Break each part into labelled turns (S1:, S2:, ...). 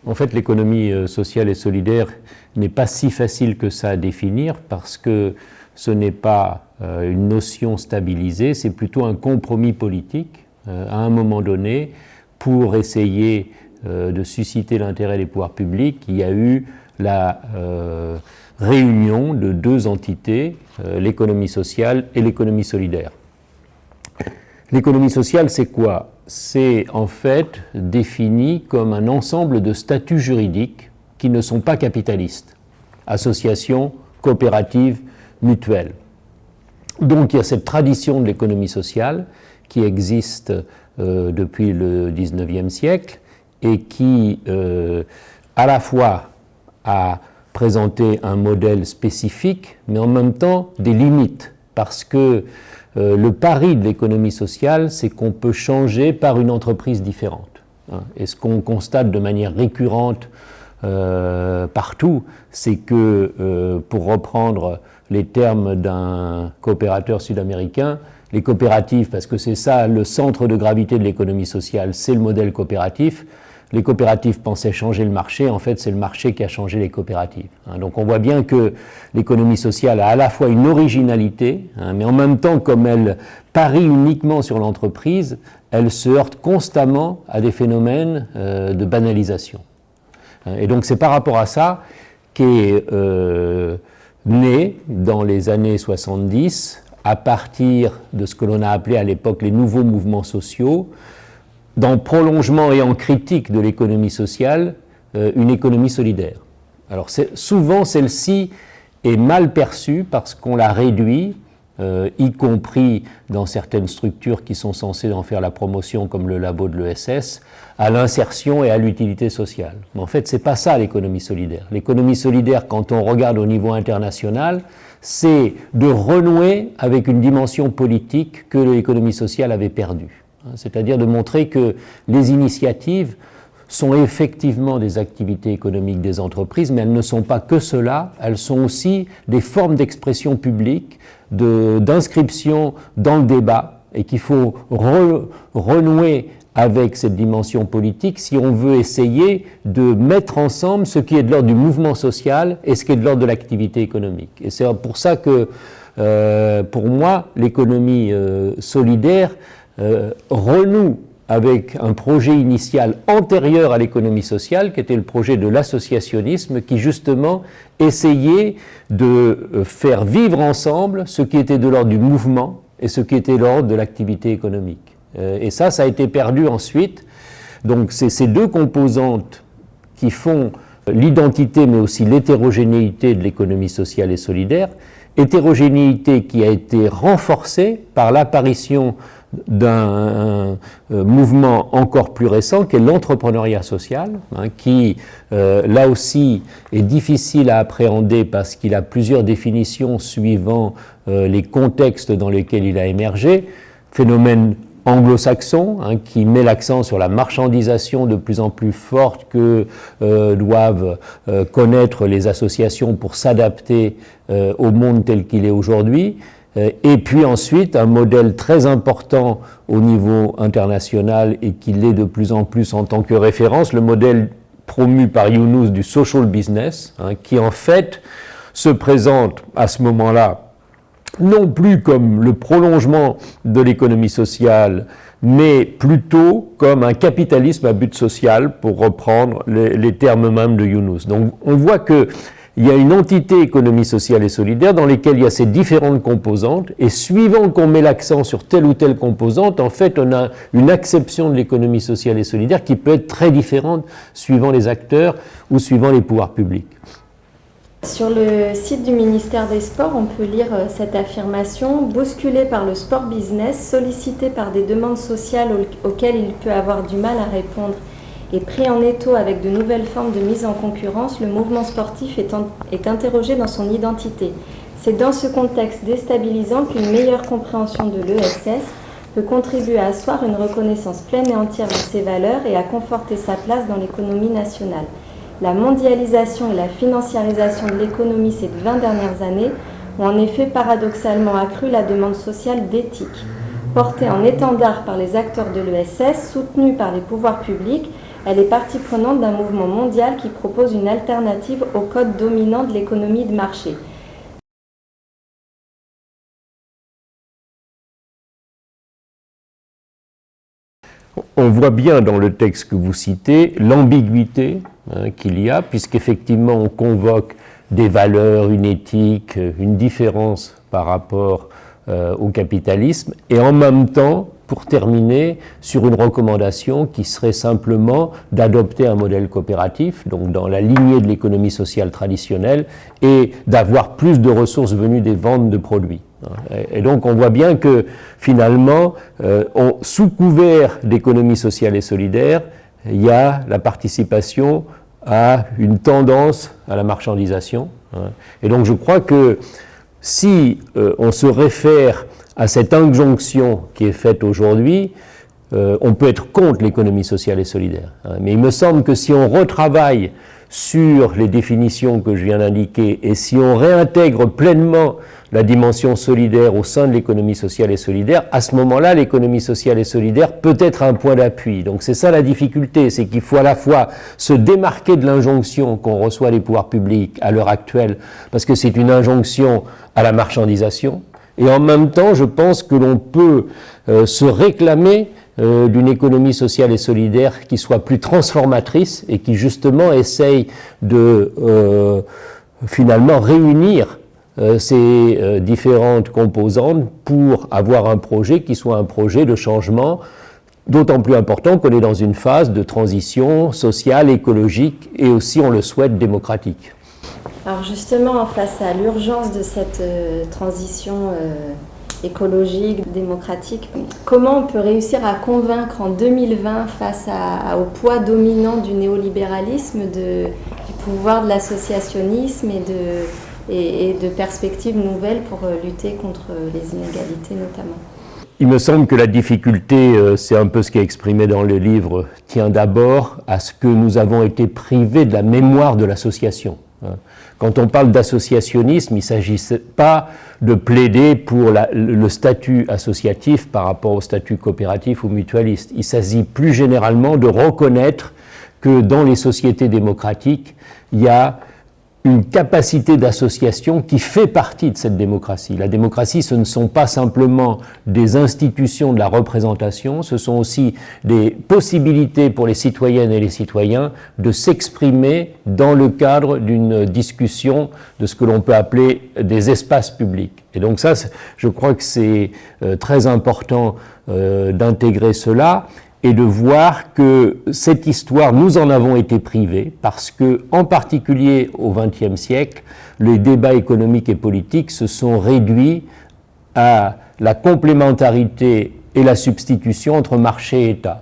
S1: En fait, l'économie sociale et solidaire n'est pas si facile que ça à définir parce que ce n'est pas une notion stabilisée, c'est plutôt un compromis politique à un moment donné pour essayer de susciter l'intérêt des pouvoirs publics. Il y a eu la réunion de deux entités, l'économie sociale et l'économie solidaire. L'économie sociale, c'est quoi? C'est en fait défini comme un ensemble de statuts juridiques qui ne sont pas capitalistes, associations, coopératives, mutuelles. Donc il y a cette tradition de l'économie sociale qui existe depuis le XIXe siècle et qui à la fois a présenté un modèle spécifique, mais en même temps des limites, parce que le pari de l'économie sociale, c'est qu'on peut changer par une entreprise différente. Et ce qu'on constate de manière récurrente partout, c'est que, pour reprendre les termes d'un coopérateur sud-américain, les coopératives, parce que c'est ça le centre de gravité de l'économie sociale, c'est le modèle coopératif. Les coopératives pensaient changer le marché, en fait c'est le marché qui a changé les coopératives. Donc on voit bien que l'économie sociale a à la fois une originalité, mais en même temps comme elle parie uniquement sur l'entreprise, elle se heurte constamment à des phénomènes de banalisation. Et donc c'est par rapport à ça qu'est né dans les années 70, à partir de ce que l'on a appelé à l'époque les nouveaux mouvements sociaux, dans prolongement et en critique de l'économie sociale, une économie solidaire. Alors souvent celle-ci est mal perçue parce qu'on la réduit, y compris dans certaines structures qui sont censées en faire la promotion comme le labo de l'ESS, à l'insertion et à l'utilité sociale. Mais en fait, c'est pas ça l'économie solidaire. L'économie solidaire, quand on regarde au niveau international, c'est de renouer avec une dimension politique que l'économie sociale avait perdue. C'est-à-dire de montrer que les initiatives sont effectivement des activités économiques des entreprises, mais elles ne sont pas que cela, elles sont aussi des formes d'expression publique, d'inscription dans le débat, et qu'il faut renouer avec cette dimension politique si on veut essayer de mettre ensemble ce qui est de l'ordre du mouvement social et ce qui est de l'ordre de l'activité économique. Et c'est pour ça que, pour moi, l'économie solidaire renoue avec un projet initial antérieur à l'économie sociale, qui était le projet de l'associationnisme, qui justement essayait de faire vivre ensemble ce qui était de l'ordre du mouvement et ce qui était de l'ordre de l'activité économique. Et ça a été perdu ensuite. Donc c'est ces deux composantes qui font l'identité mais aussi l'hétérogénéité de l'économie sociale et solidaire, hétérogénéité qui a été renforcée par l'apparition d'un mouvement encore plus récent qui est l'entrepreneuriat social, qui là aussi est difficile à appréhender parce qu'il a plusieurs définitions suivant les contextes dans lesquels il a émergé. Phénomène anglo-saxon, qui met l'accent sur la marchandisation de plus en plus forte que doivent connaître les associations pour s'adapter au monde tel qu'il est aujourd'hui. Et puis ensuite, un modèle très important au niveau international et qui l'est de plus en plus en tant que référence, le modèle promu par Yunus du social business, qui en fait se présente à ce moment-là non plus comme le prolongement de l'économie sociale, mais plutôt comme un capitalisme à but social, pour reprendre les termes mêmes de Yunus. Donc on voit que il y a une entité économie sociale et solidaire dans laquelle il y a ces différentes composantes, et suivant qu'on met l'accent sur telle ou telle composante, en fait on a une acception de l'économie sociale et solidaire qui peut être très différente suivant les acteurs ou suivant les pouvoirs publics.
S2: Sur le site du ministère des Sports, on peut lire cette affirmation: bousculé par le sport business, sollicité par des demandes sociales auxquelles il peut avoir du mal à répondre et pris en étau avec de nouvelles formes de mise en concurrence, le mouvement sportif est interrogé dans son identité. C'est dans ce contexte déstabilisant qu'une meilleure compréhension de l'ESS peut contribuer à asseoir une reconnaissance pleine et entière de ses valeurs et à conforter sa place dans l'économie nationale. La mondialisation et la financiarisation de l'économie ces 20 dernières années ont en effet paradoxalement accru la demande sociale d'éthique. Portée en étendard par les acteurs de l'ESS, soutenue par les pouvoirs publics, Elle est partie prenante d'un mouvement mondial qui propose une alternative au code dominant de l'économie de marché.
S1: On voit bien dans le texte que vous citez l'ambiguïté qu'il y a, puisqu'effectivement on convoque des valeurs, une éthique, une différence par rapport au capitalisme, et en même temps, pour terminer, sur une recommandation qui serait simplement d'adopter un modèle coopératif, donc dans la lignée de l'économie sociale traditionnelle, et d'avoir plus de ressources venues des ventes de produits. Et donc on voit bien que finalement, sous couvert d'économie sociale et solidaire, il y a la participation à une tendance à la marchandisation. Et donc je crois que si on se réfère à cette injonction qui est faite aujourd'hui, on peut être contre l'économie sociale et solidaire. Mais il me semble que si on retravaille sur les définitions que je viens d'indiquer et si on réintègre pleinement la dimension solidaire au sein de l'économie sociale et solidaire, à ce moment-là, l'économie sociale et solidaire peut être un point d'appui. Donc c'est ça la difficulté, c'est qu'il faut à la fois se démarquer de l'injonction qu'on reçoit des pouvoirs publics à l'heure actuelle, parce que c'est une injonction à la marchandisation, et en même temps, je pense que l'on peut se réclamer d'une économie sociale et solidaire qui soit plus transformatrice et qui justement essaye de finalement réunir ces différentes composantes pour avoir un projet qui soit un projet de changement d'autant plus important qu'on est dans une phase de transition sociale, écologique et aussi, on le souhaite, démocratique.
S2: Alors justement, face à l'urgence de cette transition écologique, démocratique, comment on peut réussir à convaincre en 2020, face au poids dominant du néolibéralisme, du pouvoir de l'associationnisme et de perspectives nouvelles pour lutter contre les inégalités notamment?
S1: Il me semble que la difficulté, c'est un peu ce qui est exprimé dans le livre, tient d'abord à ce que nous avons été privés de la mémoire de l'association. Quand on parle d'associationnisme, il ne s'agit pas de plaider pour le statut associatif par rapport au statut coopératif ou mutualiste. Il s'agit plus généralement de reconnaître que dans les sociétés démocratiques, il y a une capacité d'association qui fait partie de cette démocratie. La démocratie, ce ne sont pas simplement des institutions de la représentation, ce sont aussi des possibilités pour les citoyennes et les citoyens de s'exprimer dans le cadre d'une discussion de ce que l'on peut appeler des espaces publics. Et donc ça, je crois que c'est très important d'intégrer cela et de voir que cette histoire, nous en avons été privés parce que, en particulier au XXe siècle, les débats économiques et politiques se sont réduits à la complémentarité et la substitution entre marché et État.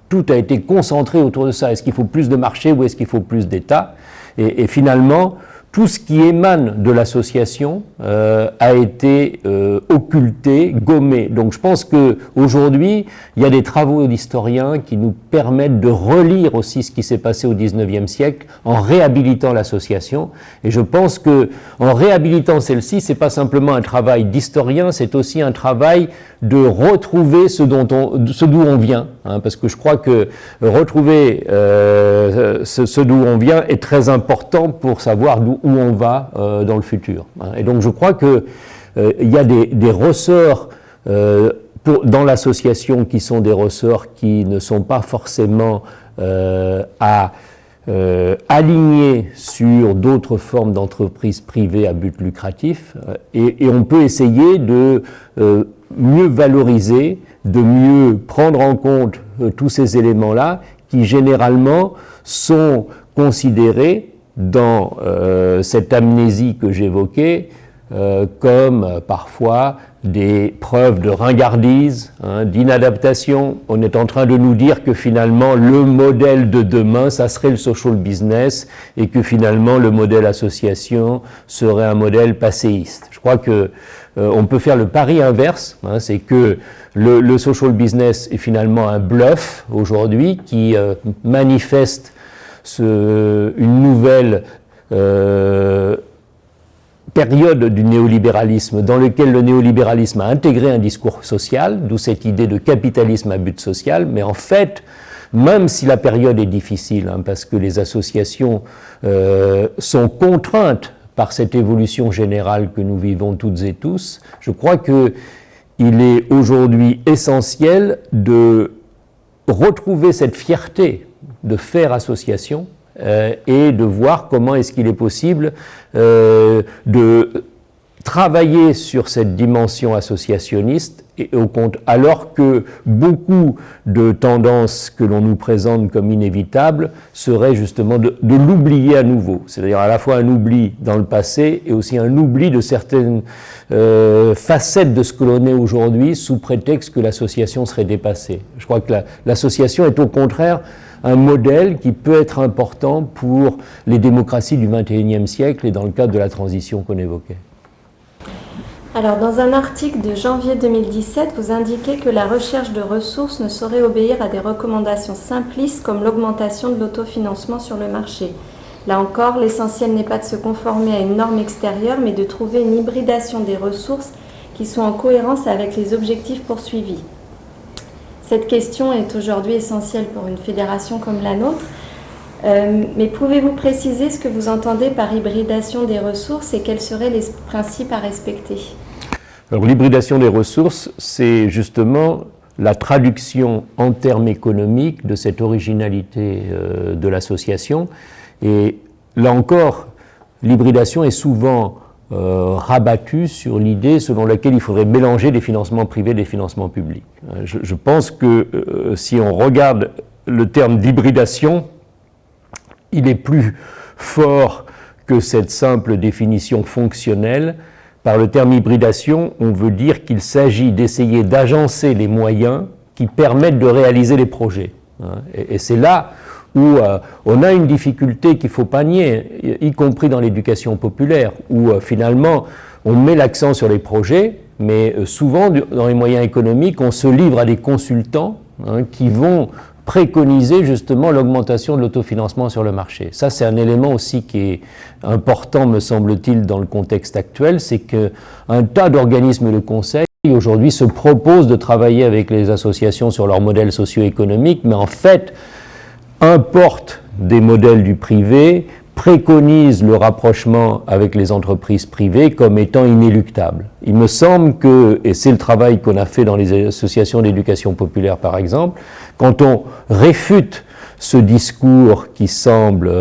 S1: Tout a été concentré autour de ça. Est-ce qu'il faut plus de marché ou est-ce qu'il faut plus d'État ? Et finalement, tout ce qui émane de l'association a été occulté, gommé. Donc je pense qu'aujourd'hui, il y a des travaux d'historiens qui nous permettent de relire aussi ce qui s'est passé au XIXe siècle en réhabilitant l'association. Et je pense qu'en réhabilitant celle-ci, c'est pas simplement un travail d'historien, c'est aussi un travail de retrouver ce d'où on vient. Parce que je crois que retrouver ce d'où on vient est très important pour savoir où on va dans le futur. Et donc je crois qu'il y a des ressorts dans l'association qui sont des ressorts qui ne sont pas forcément alignés sur d'autres formes d'entreprises privées à but lucratif. Et on peut essayer de mieux valoriser, de mieux prendre en compte tous ces éléments-là qui généralement sont considérés dans cette amnésie que j'évoquais comme parfois des preuves de ringardise, d'inadaptation. On est en train de nous dire que finalement le modèle de demain, ça serait le social business et que finalement le modèle association serait un modèle passéiste. Je crois que on peut faire le pari inverse, c'est que le social business est finalement un bluff aujourd'hui qui manifeste une nouvelle période du néolibéralisme dans lequel le néolibéralisme a intégré un discours social, d'où cette idée de capitalisme à but social, mais en fait, même si la période est difficile, parce que les associations sont contraintes par cette évolution générale que nous vivons toutes et tous, je crois qu'il est aujourd'hui essentiel de retrouver cette fierté de faire association et de voir comment est-ce qu'il est possible de travailler sur cette dimension associationniste, alors que beaucoup de tendances que l'on nous présente comme inévitables seraient justement de l'oublier à nouveau. C'est-à-dire à la fois un oubli dans le passé et aussi un oubli de certaines facettes de ce que l'on est aujourd'hui sous prétexte que l'association serait dépassée. Je crois que l'association est au contraire un modèle qui peut être important pour les démocraties du XXIe siècle et dans le cadre de la transition qu'on évoquait.
S2: Alors, dans un article de janvier 2017, vous indiquez que la recherche de ressources ne saurait obéir à des recommandations simplistes comme l'augmentation de l'autofinancement sur le marché. Là encore, l'essentiel n'est pas de se conformer à une norme extérieure, mais de trouver une hybridation des ressources qui sont en cohérence avec les objectifs poursuivis. Cette question est aujourd'hui essentielle pour une fédération comme la nôtre. Mais pouvez-vous préciser ce que vous entendez par hybridation des ressources et quels seraient les principes à respecter?
S1: Alors, l'hybridation des ressources, c'est justement la traduction en termes économiques de cette originalité de l'association. Et là encore, l'hybridation est souvent rabattue sur l'idée selon laquelle il faudrait mélanger des financements privés et des financements publics. Je pense que si on regarde le terme d'hybridation, il est plus fort que cette simple définition fonctionnelle. Par le terme hybridation, on veut dire qu'il s'agit d'essayer d'agencer les moyens qui permettent de réaliser les projets. Et c'est là où on a une difficulté qu'il ne faut pas nier, y compris dans l'éducation populaire, où finalement on met l'accent sur les projets, mais souvent dans les moyens économiques, on se livre à des consultants qui vont préconiser justement l'augmentation de l'autofinancement sur le marché. Ça, c'est un élément aussi qui est important, me semble-t-il, dans le contexte actuel, c'est qu'un tas d'organismes de conseil aujourd'hui se proposent de travailler avec les associations sur leur modèle socio-économique, mais en fait importent des modèles du privé, préconisent le rapprochement avec les entreprises privées comme étant inéluctable. Il me semble que, et c'est le travail qu'on a fait dans les associations d'éducation populaire par exemple, quand on réfute ce discours qui semble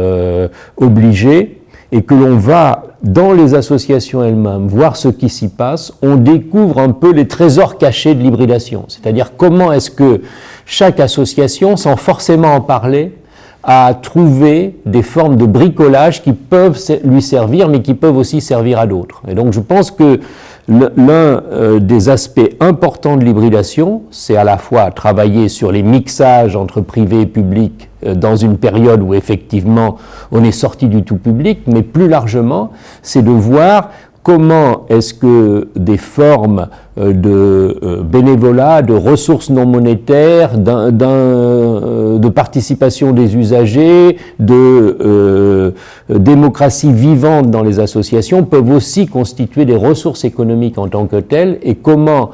S1: obligé et que l'on va dans les associations elles-mêmes voir ce qui s'y passe, on découvre un peu les trésors cachés de l'hybridation. C'est-à-dire comment est-ce que chaque association, sans forcément en parler, à trouver des formes de bricolage qui peuvent lui servir, mais qui peuvent aussi servir à d'autres. Et donc je pense que l'un des aspects importants de l'hybridation, c'est à la fois travailler sur les mixages entre privé et public dans une période où effectivement on est sorti du tout public, mais plus largement, c'est de voir comment est-ce que des formes de bénévolat, de ressources non monétaires, de participation des usagers, de démocratie vivante dans les associations peuvent aussi constituer des ressources économiques en tant que telles, et comment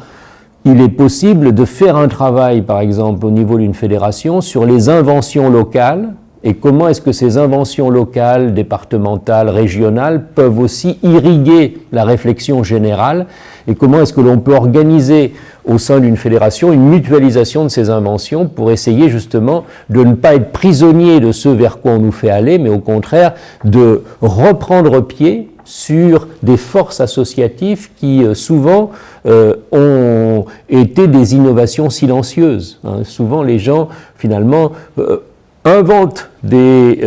S1: il est possible de faire un travail, par exemple, au niveau d'une fédération, sur les inventions locales, et comment est-ce que ces inventions locales, départementales, régionales peuvent aussi irriguer la réflexion générale, et comment est-ce que l'on peut organiser au sein d'une fédération une mutualisation de ces inventions pour essayer justement de ne pas être prisonnier de ce vers quoi on nous fait aller, mais au contraire de reprendre pied sur des forces associatives qui souvent ont été des innovations silencieuses. Souvent les gens finalement inventent des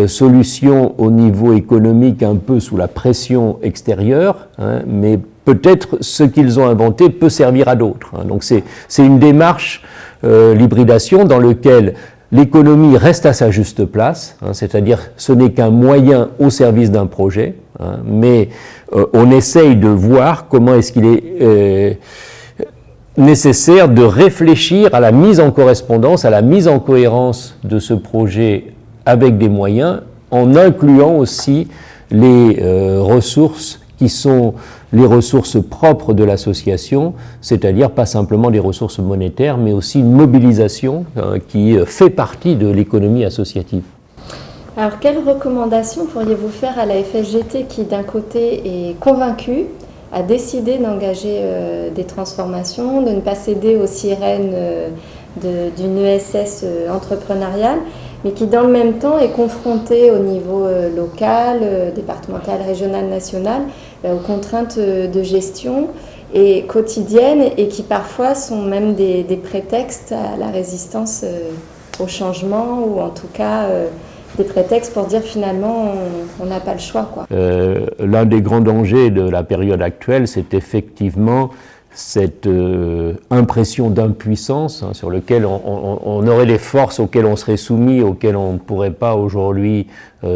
S1: solutions au niveau économique un peu sous la pression extérieure, mais peut-être ce qu'ils ont inventé peut servir à d'autres. Donc c'est une démarche, l'hybridation, dans laquelle l'économie reste à sa juste place, c'est-à-dire ce n'est qu'un moyen au service d'un projet, mais on essaye de voir comment est-ce qu'il est nécessaire de réfléchir à la mise en correspondance, à la mise en cohérence de ce projet avec des moyens, en incluant aussi les ressources qui sont les ressources propres de l'association, c'est-à-dire pas simplement des ressources monétaires, mais aussi une mobilisation qui fait partie de l'économie associative.
S2: Alors, quelles recommandations pourriez-vous faire à la FSGT qui, d'un côté, est convaincue, a décidé d'engager des transformations, de ne pas céder aux sirènes d'une ESS entrepreneuriale, mais qui dans le même temps est confrontée au niveau local, départemental, régional, national, aux contraintes de gestion et quotidiennes, et qui parfois sont même des prétextes à la résistance au changement, ou en tout cas des prétextes pour dire finalement on n'a pas le choix, quoi.
S1: L'un des grands dangers de la période actuelle, c'est effectivement cette impression d'impuissance sur lequel on aurait les forces auxquelles on serait soumis, auxquelles on ne pourrait pas aujourd'hui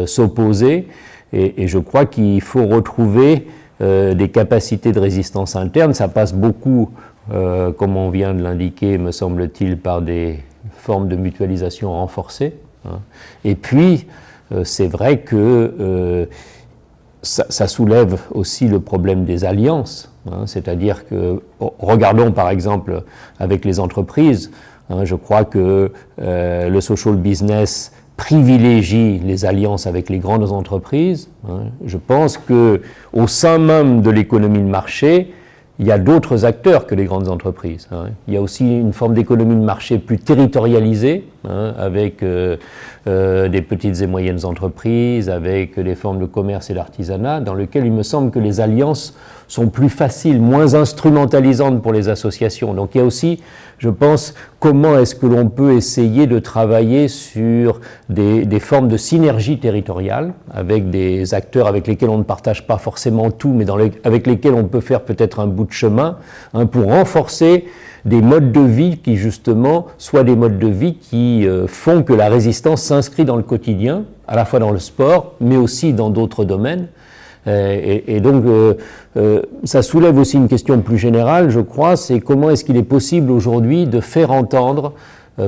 S1: s'opposer. Et je crois qu'il faut retrouver des capacités de résistance interne. Ça passe beaucoup, comme on vient de l'indiquer, me semble-t-il, par des formes de mutualisation renforcée. Et puis, c'est vrai que ça soulève aussi le problème des alliances, c'est-à-dire que, regardons par exemple avec les entreprises, je crois que le social business privilégie les alliances avec les grandes entreprises. Je pense qu'au sein même de l'économie de marché, il y a d'autres acteurs que les grandes entreprises. Il y a aussi une forme d'économie de marché plus territorialisée, avec des petites et moyennes entreprises, avec des formes de commerce et d'artisanat, dans lequel il me semble que les alliances sont plus faciles, moins instrumentalisantes pour les associations. Donc il y a aussi, je pense, comment est-ce que l'on peut essayer de travailler sur des formes de synergie territoriale avec des acteurs avec lesquels on ne partage pas forcément tout, mais avec lesquels on peut faire peut-être un bout de chemin, pour renforcer des modes de vie qui justement soient des modes de vie qui font que la résistance s'inscrit dans le quotidien, à la fois dans le sport, mais aussi dans d'autres domaines. Et donc, ça soulève aussi une question plus générale, je crois, c'est comment est-ce qu'il est possible aujourd'hui de faire entendre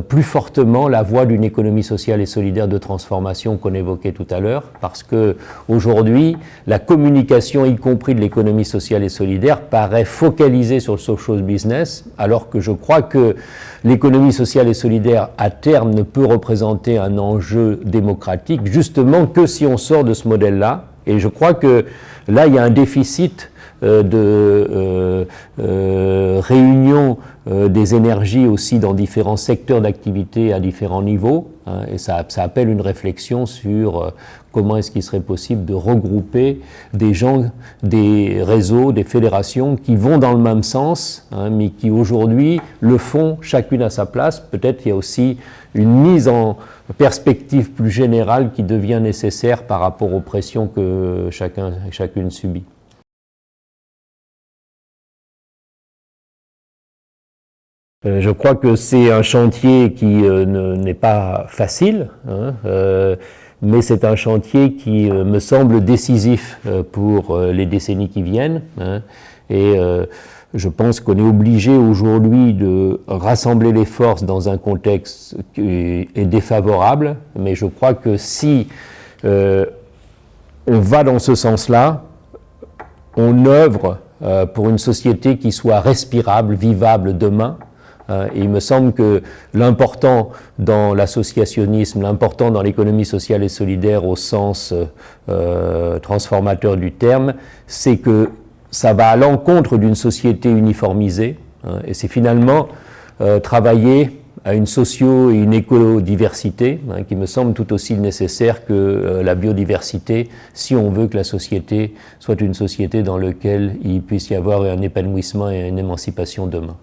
S1: plus fortement la voix d'une économie sociale et solidaire de transformation qu'on évoquait tout à l'heure, parce que aujourd'hui, la communication, y compris de l'économie sociale et solidaire, paraît focalisée sur le social business, alors que je crois que l'économie sociale et solidaire, à terme, ne peut représenter un enjeu démocratique, justement que si on sort de ce modèle-là. Et je crois que là, il y a un déficit de réunion des énergies aussi dans différents secteurs d'activité à différents niveaux, et ça appelle une réflexion sur comment est-ce qu'il serait possible de regrouper des gens, des réseaux, des fédérations qui vont dans le même sens, mais qui aujourd'hui le font chacune à sa place. Peut-être qu'il y a aussi une mise en perspective plus générale qui devient nécessaire par rapport aux pressions que chacune subit. Je crois que c'est un chantier qui n'est pas facile, mais c'est un chantier qui me semble décisif pour les décennies qui viennent. Et je pense qu'on est obligé aujourd'hui de rassembler les forces dans un contexte qui est défavorable, mais je crois que si on va dans ce sens-là, on œuvre pour une société qui soit respirable, vivable demain. Et il me semble que l'important dans l'associationnisme, l'important dans l'économie sociale et solidaire au sens transformateur du terme, c'est que ça va à l'encontre d'une société uniformisée, et c'est finalement travailler à une socio- et une écodiversité qui me semble tout aussi nécessaire que la biodiversité, si on veut que la société soit une société dans laquelle il puisse y avoir un épanouissement et une émancipation demain.